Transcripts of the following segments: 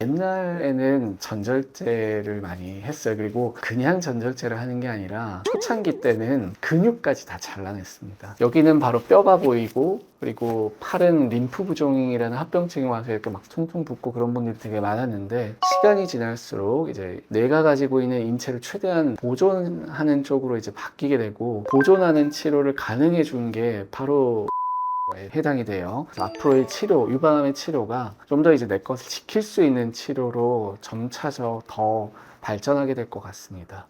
옛날에는 전절제를 많이 했어요. 그리고 그냥 전절제를 하는 게 아니라 초창기 때는 근육까지 다 잘라냈습니다. 여기는 바로 뼈가 보이고, 그리고 팔은 림프 부종이라는 합병증이 와서 이렇게 막 퉁퉁 붓고 그런 분들이 되게 많았는데, 시간이 지날수록 이제 뇌가 가지고 있는 인체를 최대한 보존하는 쪽으로 이제 바뀌게 되고, 보존하는 치료를 가능해 준 게 바로 에 해당이 돼요. 그래서 앞으로의 치료, 유방암의 치료가 좀 더 이제 내 것을 지킬 수 있는 치료로 점차적 더 발전하게 될 것 같습니다.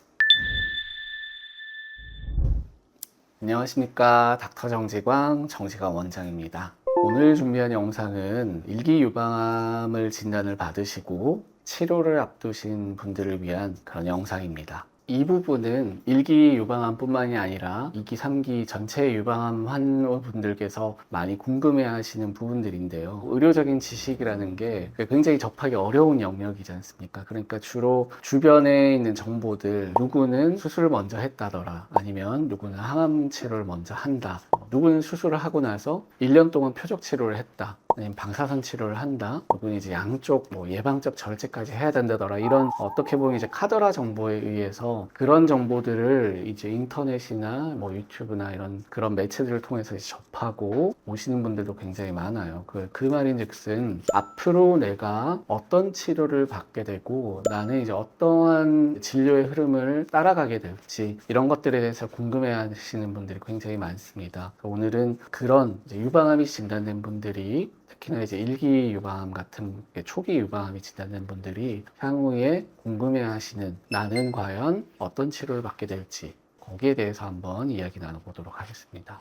안녕하십니까. 닥터 정지광, 정지광 원장입니다. 오늘 준비한 영상은 일기 유방암을 진단을 받으시고 치료를 앞두신 분들을 위한 그런 영상입니다. 이 부분은 1기 유방암뿐만이 아니라 2기, 3기 전체 유방암 환우분들께서 많이 궁금해 하시는 부분들인데요. 의료적인 지식이라는 게 굉장히 접하기 어려운 영역이지 않습니까? 그러니까 주로 주변에 있는 정보들, 누구는 수술을 먼저 했다더라, 아니면 누구는 항암 치료를 먼저 한다, 누구는 수술을 하고 나서 1년 동안 표적 치료를 했다, 아니면 방사선 치료를 한다, 누구는 이제 양쪽 예방적 절제까지 해야 된다더라, 이런 어떻게 보면 이제 카더라 정보에 의해서 그런 정보들을 이제 인터넷이나 유튜브나 이런 그런 매체들을 통해서 이제 접하고 오시는 분들도 굉장히 많아요. 그 말인즉슨 앞으로 내가 어떤 치료를 받게 되고 나는 이제 어떠한 진료의 흐름을 따라가게 될지, 이런 것들에 대해서 궁금해 하시는 분들이 굉장히 많습니다. 오늘은 그런 이제 유방암이 진단된 분들이, 특히나 이제 1기 유방암 같은 초기 유방암이 진단된 분들이 향후에 궁금해하시는, 나는 과연 어떤 치료를 받게 될지, 거기에 대해서 한번 이야기 나눠보도록 하겠습니다.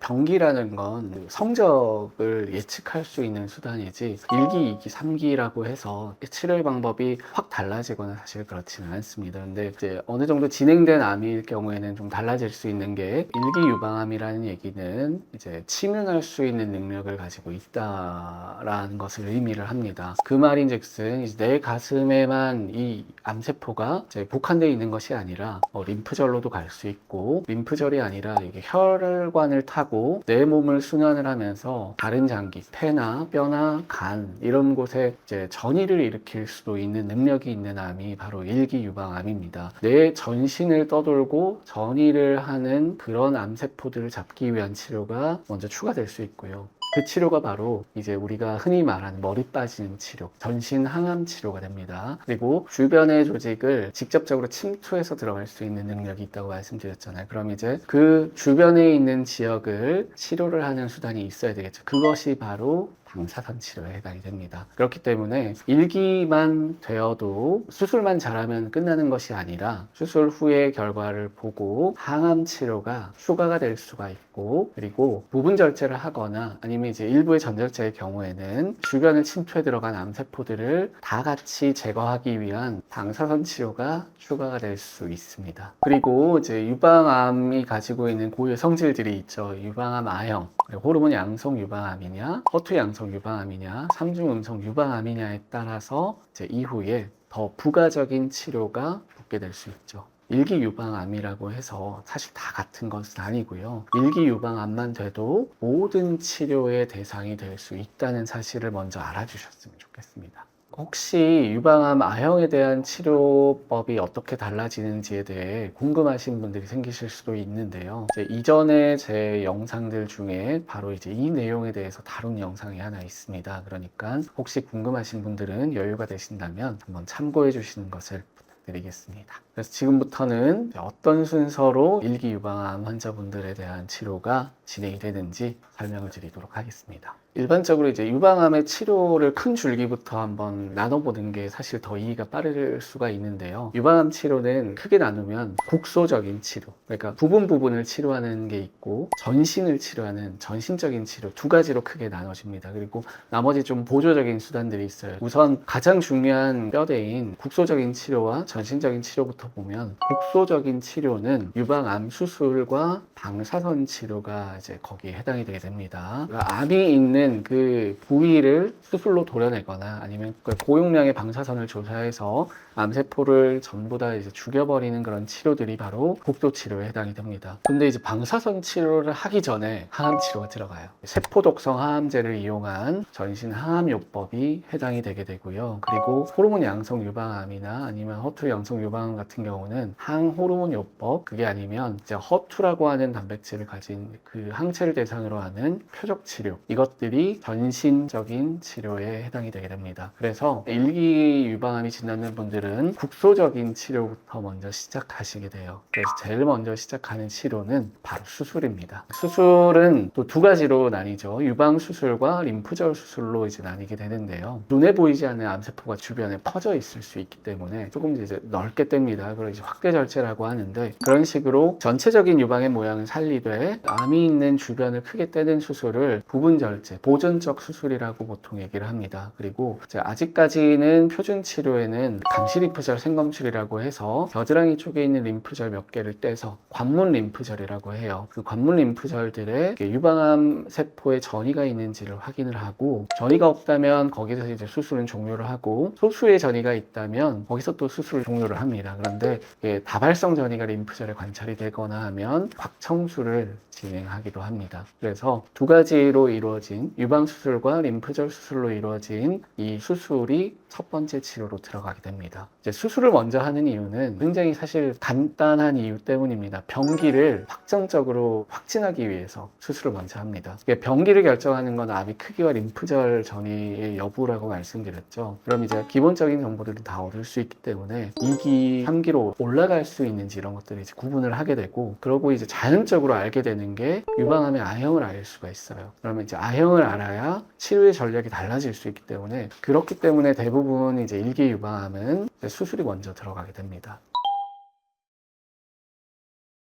병기라는 건 성적을 예측할 수 있는 수단이지 1기, 2기, 3기라고 해서 치료의 방법이 확 달라지거나 사실 그렇지는 않습니다. 근데 이제 어느 정도 진행된 암일 경우에는 좀 달라질 수 있는 게, 1기 유방암이라는 얘기는 이제 치명할 수 있는 능력을 가지고 있다라는 것을 의미를 합니다. 그 말인즉슨 이제 내 가슴에만 이 암세포가 이제 복한되어 있는 것이 아니라 림프절로도 갈 수 있고, 림프절이 아니라 이게 혈관을 타고 내 몸을 순환을 하면서 다른 장기, 폐나 뼈나 간 이런 곳에 이제 전이를 일으킬 수도 있는 능력이 있는 암이 바로 1기 유방암입니다. 내 전신을 떠돌고 전이를 하는 그런 암세포들을 잡기 위한 치료가 먼저 추가될 수 있고요. 그 치료가 바로 이제 우리가 흔히 말하는 머리 빠지는 치료, 전신 항암 치료가 됩니다. 그리고 주변의 조직을 직접적으로 침투해서 들어갈 수 있는 능력이 있다고 말씀드렸잖아요. 그럼 이제 그 주변에 있는 지역을 치료를 하는 수단이 있어야 되겠죠. 그것이 바로 방사선 치료에 해당이 됩니다. 그렇기 때문에 1기만 되어도 수술만 잘하면 끝나는 것이 아니라 수술 후의 결과를 보고 항암 치료가 추가가 될 수가 있고, 그리고 부분 절제를 하거나 아니면 이제 일부의 전절제의 경우에는 주변에 침투해 들어간 암세포들을 다 같이 제거하기 위한 방사선 치료가 추가가 될 수 있습니다. 그리고 이제 유방암이 가지고 있는 고유 성질들이 있죠. 유방암 A형, 호르몬 양성 유방암이냐, 허투 양성 유방암이냐, 3중 음성 유방암이냐에 따라서 이제 이후에 더 부가적인 치료가 붙게 될 수 있죠. 1기 유방암이라고 해서 사실 다 같은 것은 아니고요. 1기 유방암만 돼도 모든 치료의 대상이 될 수 있다는 사실을 먼저 알아주셨으면 좋겠습니다. 혹시 유방암 A형에 대한 치료법이 어떻게 달라지는지에 대해 궁금하신 분들이 생기실 수도 있는데요. 이전에 제 영상들 중에 바로 이제 이 내용에 대해서 다룬 영상이 하나 있습니다. 그러니까 혹시 궁금하신 분들은 여유가 되신다면 한번 참고해 주시는 것을 부탁드리겠습니다. 그래서 지금부터는 어떤 순서로 1기 유방암 환자분들에 대한 치료가 진행이 되는지 설명을 드리도록 하겠습니다. 일반적으로 이제 유방암의 치료를 큰 줄기부터 한번 나눠보는 게 사실 더 이해가 빠를 수가 있는데요. 유방암 치료는 크게 나누면 국소적인 치료, 그러니까 부분을 치료하는 게 있고, 전신을 치료하는 전신적인 치료, 두 가지로 크게 나눠집니다. 그리고 나머지 좀 보조적인 수단들이 있어요. 우선 가장 중요한 뼈대인 국소적인 치료와 전신적인 치료부터 보면, 국소적인 치료는 유방암 수술과 방사선 치료가 이제 거기에 해당이 되게 됩니다. 그러니까 암이 있는 때는 그 부위를 수술로 도려내거나 아니면 그 고용량의 방사선을 조사해서 암세포를 전부 다 이제 죽여버리는 그런 치료들이 바로 국소 치료에 해당이 됩니다. 근데 이제 방사선 치료를 하기 전에 항암 치료가 들어가요. 세포 독성 항암제를 이용한 전신 항암요법이 해당이 되게 되고요. 그리고 호르몬 양성 유방암이나 아니면 허투 양성 유방암 같은 경우는 항호르몬 요법, 그게 아니면 이제 허투라고 하는 단백질을 가진 그 항체를 대상으로 하는 표적 치료, 이것들이 전신적인 치료에 해당이 되게 됩니다. 그래서 일기 유방암이 진단된 분들은 국소적인 치료부터 먼저 시작하시게 돼요. 그래서 제일 먼저 시작하는 치료는 바로 수술입니다. 수술은 또 두 가지로 나뉘죠. 유방 수술과 림프절 수술로 이제 나뉘게 되는데요. 눈에 보이지 않는 암세포가 주변에 퍼져 있을 수 있기 때문에 조금 이제 넓게 뗍니다. 그걸 이제 확대 절제라고 하는데, 그런 식으로 전체적인 유방의 모양을 살리되 암이 있는 주변을 크게 떼는 수술을 부분 절제, 보존적 수술이라고 보통 얘기를 합니다. 그리고 이제 아직까지는 표준 치료에는 감시림프절 생검출이라고 해서 겨드랑이 쪽에 있는 림프절 몇 개를 떼서 관문 림프절이라고 해요. 그 관문 림프절들에 유방암 세포에 전이가 있는지를 확인을 하고, 전이가 없다면 거기서 이제 수술은 종료를 하고, 소수의 전이가 있다면 거기서 또 수술을 종료를 합니다. 그런데 다발성 전이가 림프절에 관찰이 되거나 하면 확청수를 진행하기도 합니다. 그래서 두 가지로 이루어진 유방 수술과 림프절 수술로 이루어진 이 수술이 첫 번째 치료로 들어가게 됩니다. 이제 수술을 먼저 하는 이유는 굉장히 사실 간단한 이유 때문입니다. 병기를 확정적으로 확진하기 위해서 수술을 먼저 합니다. 병기를 결정하는 건 암의 크기와 림프절 전이의 여부라고 말씀드렸죠. 그럼 이제 기본적인 정보들을 다 얻을 수 있기 때문에 2기, 3기로 올라갈 수 있는지 이런 것들을 이제 구분을 하게 되고, 그러고 이제 자연적으로 알게 되는 게 유방암의 A형을 알 수가 있어요. 그러면 이제 A형을 알아야 치료의 전략이 달라질 수 있기 때문에, 그렇기 때문에 대부분 이제 1기 유방암은 수술이 먼저 들어가게 됩니다.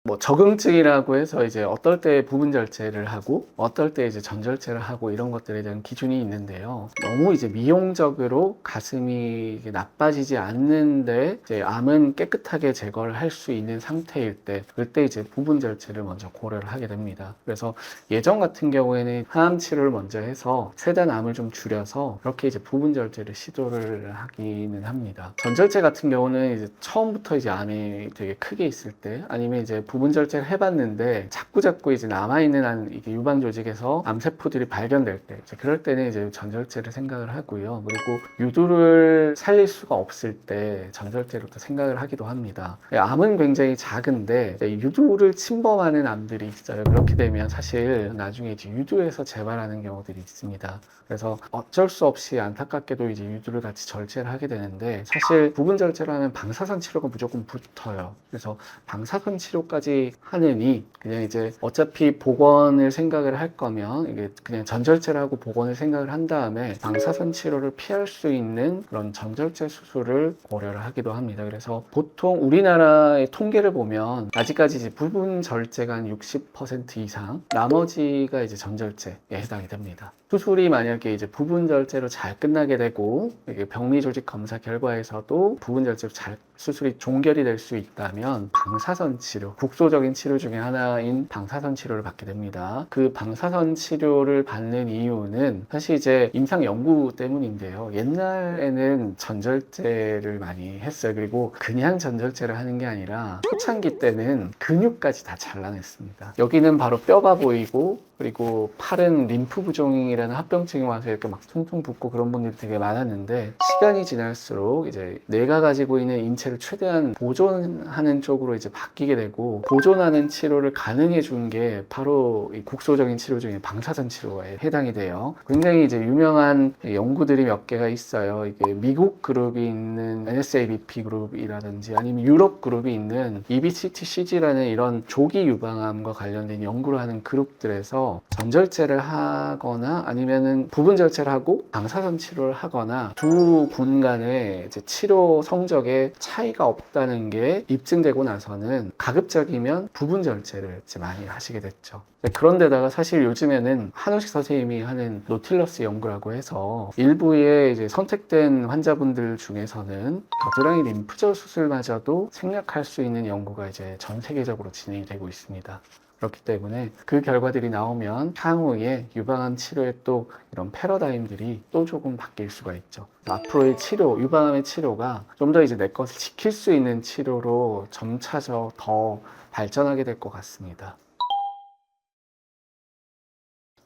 뭐 적응증이라고 해서 이제 어떨 때 부분 절제를 하고 어떨 때 이제 전절제를 하고 이런 것들에 대한 기준이 있는데요. 너무 이제 미용적으로 가슴이 나빠지지 않는데 이제 암은 깨끗하게 제거를 할 수 있는 상태일 때, 그때 이제 부분 절제를 먼저 고려를 하게 됩니다. 그래서 예전 같은 경우에는 항암 치료를 먼저 해서 세단 암을 좀 줄여서 그렇게 이제 부분 절제를 시도를 하기는 합니다. 전절제 같은 경우는 이제 처음부터 이제 암이 되게 크게 있을 때, 아니면 이제 부분 절제를 해봤는데 자꾸 이제 남아있는 이게 유방 조직에서 암세포들이 발견될 때, 이제 그럴 때는 이제 전절제를 생각을 하고요. 그리고 유두를 살릴 수가 없을 때 전절제로 또 생각을 하기도 합니다. 암은 굉장히 작은데 유두를 침범하는 암들이 있어요. 그렇게 되면 사실 나중에 이제 유두에서 재발하는 경우들이 있습니다. 그래서 어쩔 수 없이 안타깝게도 이제 유두를 같이 절제를 하게 되는데, 사실 부분 절제를 하면 방사선 치료가 무조건 붙어요. 그래서 방사선 치료까지 하느니 그냥 이제 어차피 복원을 생각을 할 거면 이게 그냥 전절제를 하고 복원을 생각을 한 다음에 방사선 치료를 피할 수 있는 그런 전절제 수술을 고려를 하기도 합니다. 그래서 보통 우리나라의 통계를 보면 아직까지 이제 부분 절제가 한 60% 이상, 나머지가 이제 전절제에 해당이 됩니다. 수술이 만약에 이제 부분 절제로 잘 끝나게 되고 병리 조직 검사 결과에서도 부분 절제로 잘 수술이 종결이 될 수 있다면 방사선 치료, 국소적인 치료 중에 하나인 방사선 치료를 받게 됩니다. 그 방사선 치료를 받는 이유는 사실 이제 임상 연구 때문인데요. 옛날에는 전절제를 많이 했어요. 그리고 그냥 전절제를 하는 게 아니라 초창기 때는 근육까지 다 잘라냈습니다. 여기는 바로 뼈가 보이고, 그리고 팔은 림프 부종이라는 합병증이 와서 이렇게 막 퉁퉁 붓고 그런 분들이 되게 많았는데, 시간이 지날수록 이제 뇌가 가지고 있는 인체를 최대한 보존하는 쪽으로 이제 바뀌게 되고, 보존하는 치료를 가능해 준 게 바로 이 국소적인 치료 중에 방사선 치료에 해당이 돼요. 굉장히 이제 유명한 연구들이 몇 개가 있어요. 이게 미국 그룹이 있는 NSABP 그룹이라든지 아니면 유럽 그룹이 있는 EBCTCG라는 이런 조기 유방암과 관련된 연구를 하는 그룹들에서 전절제를 하거나 아니면은 부분 절제를 하고 방사선 치료를 하거나 두 군 간의 이제 치료 성적에 차이가 없다는 게 입증되고 나서는 가급적이면 부분 절제를 이제 많이 하시게 됐죠. 그런데다가 사실 요즘에는 한우식 선생님이 하는 노틸러스 연구라고 해서 일부의 이제 선택된 환자분들 중에서는 겨드랑이 림프절 수술마저도 생략할 수 있는 연구가 이제 전 세계적으로 진행이 되고 있습니다. 그렇기 때문에 그 결과들이 나오면 향후에 유방암 치료에 또 이런 패러다임들이 또 조금 바뀔 수가 있죠. 앞으로의 치료, 유방암의 치료가 좀 더 이제 내 것을 지킬 수 있는 치료로 점차적 더 발전하게 될 것 같습니다.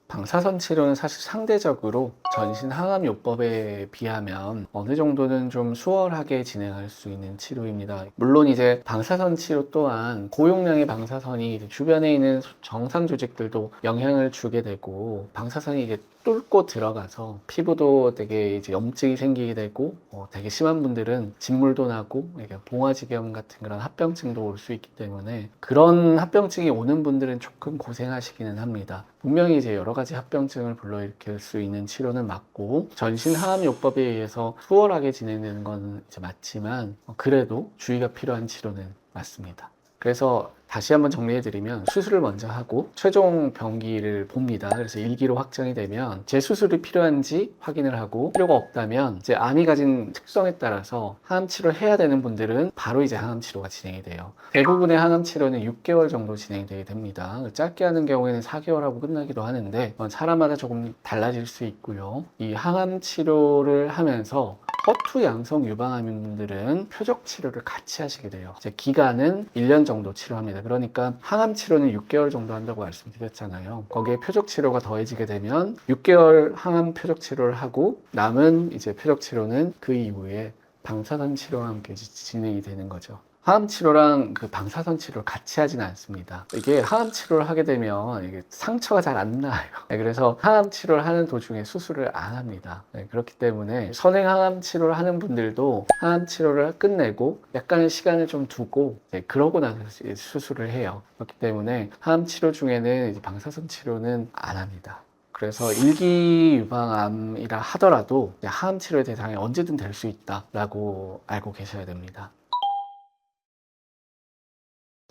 방사선 치료는 사실 상대적으로 전신 항암요법에 비하면 어느 정도는 좀 수월하게 진행할 수 있는 치료입니다. 물론 이제 방사선 치료 또한 고용량의 방사선이 주변에 있는 정상 조직들도 영향을 주게 되고, 방사선이 이제 뚫고 들어가서 피부도 되게 이제 염증이 생기게 되고, 되게 심한 분들은 진물도 나고 봉화지경 같은 그런 합병증도 올 수 있기 때문에, 그런 합병증이 오는 분들은 조금 고생하시기는 합니다. 분명히 이제 여러 가지 합병증을 불러일으킬 수 있는 치료는 맞고, 전신 항암요법에 의해서 수월하게 진행되는 건 이제 맞지만, 그래도 주의가 필요한 치료는 맞습니다. 그래서 다시 한번 정리해드리면, 수술을 먼저 하고 최종 병기를 봅니다. 그래서 1기로 확정이 되면 재수술이 필요한지 확인을 하고, 필요가 없다면 이제 암이 가진 특성에 따라서 항암 치료를 해야 되는 분들은 바로 이제 항암 치료가 진행이 돼요. 대부분의 항암 치료는 6개월 정도 진행되게 됩니다. 짧게 하는 경우에는 4개월하고 끝나기도 하는데, 사람마다 조금 달라질 수 있고요. 이 항암 치료를 하면서 허투 양성 유방암인 분들은 표적 치료를 같이 하시게 돼요. 이제 기간은 1년 정도 치료합니다. 그러니까 항암 치료는 6개월 정도 한다고 말씀드렸잖아요. 거기에 표적 치료가 더해지게 되면 6개월 항암 표적 치료를 하고, 남은 이제 표적 치료는 그 이후에 방사선 치료와 함께 진행이 되는 거죠. 항암 치료랑 그 방사선 치료를 같이 하지는 않습니다. 이게 항암 치료를 하게 되면 이게 상처가 잘 안 나요. 그래서 항암 치료를 하는 도중에 수술을 안 합니다. 그렇기 때문에 선행 항암 치료를 하는 분들도 항암 치료를 끝내고 약간의 시간을 좀 두고 그러고 나서 수술을 해요. 그렇기 때문에 항암 치료 중에는 이제 방사선 치료는 안 합니다. 그래서 일기 유방암이라 하더라도 항암 치료의 대상이 언제든 될 수 있다라고 알고 계셔야 됩니다.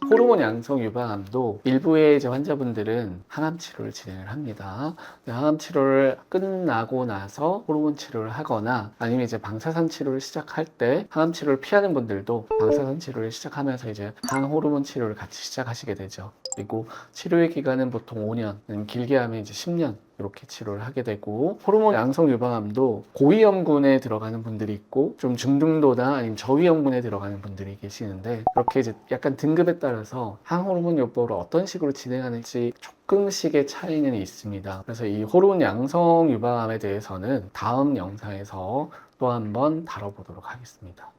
호르몬 양성 유방암도 일부의 이제 환자분들은 항암 치료를 진행을 합니다. 항암 치료를 끝나고 나서 호르몬 치료를 하거나, 아니면 이제 방사선 치료를 시작할 때 항암 치료를 피하는 분들도 방사선 치료를 시작하면서 이제 항호르몬 치료를 같이 시작하시게 되죠. 그리고 치료의 기간은 보통 5년, 아니면 길게 하면 이제 10년 이렇게 치료를 하게 되고, 호르몬 양성 유방암도 고위험군에 들어가는 분들이 있고 좀 중등도나 아니면 저위험군에 들어가는 분들이 계시는데, 그렇게 이제 약간 등급에 따라서 항호르몬 요법으로 어떤 식으로 진행하는지 조금씩의 차이는 있습니다. 그래서 이 호르몬 양성 유방암에 대해서는 다음 영상에서 또 한번 다뤄보도록 하겠습니다.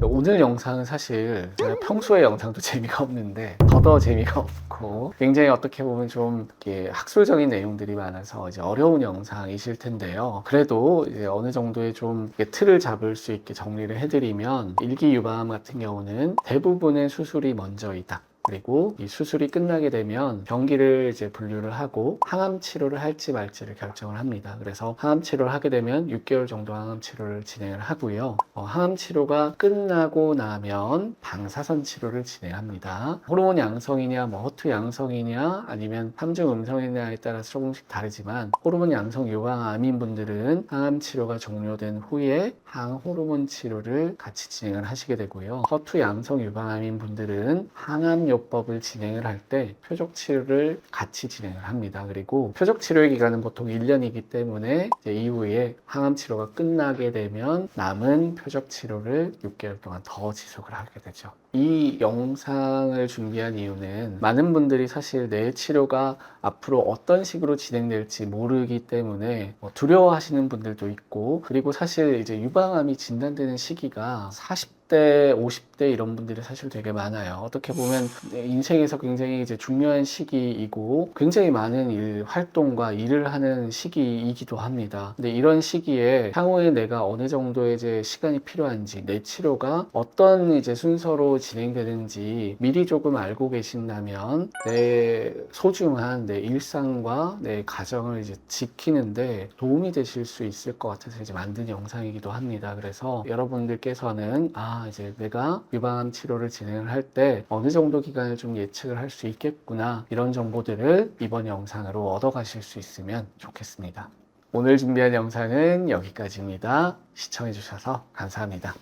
오늘 영상은 사실 제가 평소에 영상도 재미가 없는데 더더 재미가 없고, 굉장히 어떻게 보면 좀 이렇게 학술적인 내용들이 많아서 이제 어려운 영상이실 텐데요. 그래도 이제 어느 정도의 좀 틀을 잡을 수 있게 정리를 해드리면, 일기 유방암 같은 경우는 대부분의 수술이 먼저이다. 그리고 이 수술이 끝나게 되면 병기를 이제 분류를 하고 항암 치료를 할지 말지를 결정을 합니다. 그래서 항암 치료를 하게 되면 6개월 정도 항암 치료를 진행을 하고요. 항암 치료가 끝나고 나면 방사선 치료를 진행합니다. 호르몬 양성이냐, 허투 양성이냐, 아니면 함중 음성이냐에 따라서 조금씩 다르지만, 호르몬 양성 유방암인 분들은 항암 치료가 종료된 후에 항호르몬 치료를 같이 진행을 하시게 되고요. 허투 양성 유방암인 분들은 항암 요법을 진행을 할 때 표적 치료를 같이 진행을 합니다. 그리고 표적 치료의 기간은 보통 1년이기 때문에 이제 이후에 항암 치료가 끝나게 되면 남은 표적 치료를 6개월 동안 더 지속을 하게 되죠. 이 영상을 준비한 이유는, 많은 분들이 사실 내 치료가 앞으로 어떤 식으로 진행될지 모르기 때문에 두려워하시는 분들도 있고, 그리고 사실 이제 유방암이 진단되는 시기가 40대, 50대 이런 분들이 사실 되게 많아요. 어떻게 보면 인생에서 굉장히 이제 중요한 시기이고 굉장히 많은 활동과 일을 하는 시기이기도 합니다. 근데 이런 시기에 향후에 내가 어느 정도의 이제 시간이 필요한지, 내 치료가 어떤 이제 순서로 진행되는지 미리 조금 알고 계신다면, 내 소중한 내 일상과 내 가정을 이제 지키는데 도움이 되실 수 있을 것 같아서 이제 만든 영상이기도 합니다. 그래서 여러분들께서는 이제 내가 유방암 치료를 진행을 할 때 어느 정도 기간을 좀 예측을 할 수 있겠구나, 이런 정보들을 이번 영상으로 얻어가실 수 있으면 좋겠습니다. 오늘 준비한 영상은 여기까지입니다. 시청해주셔서 감사합니다.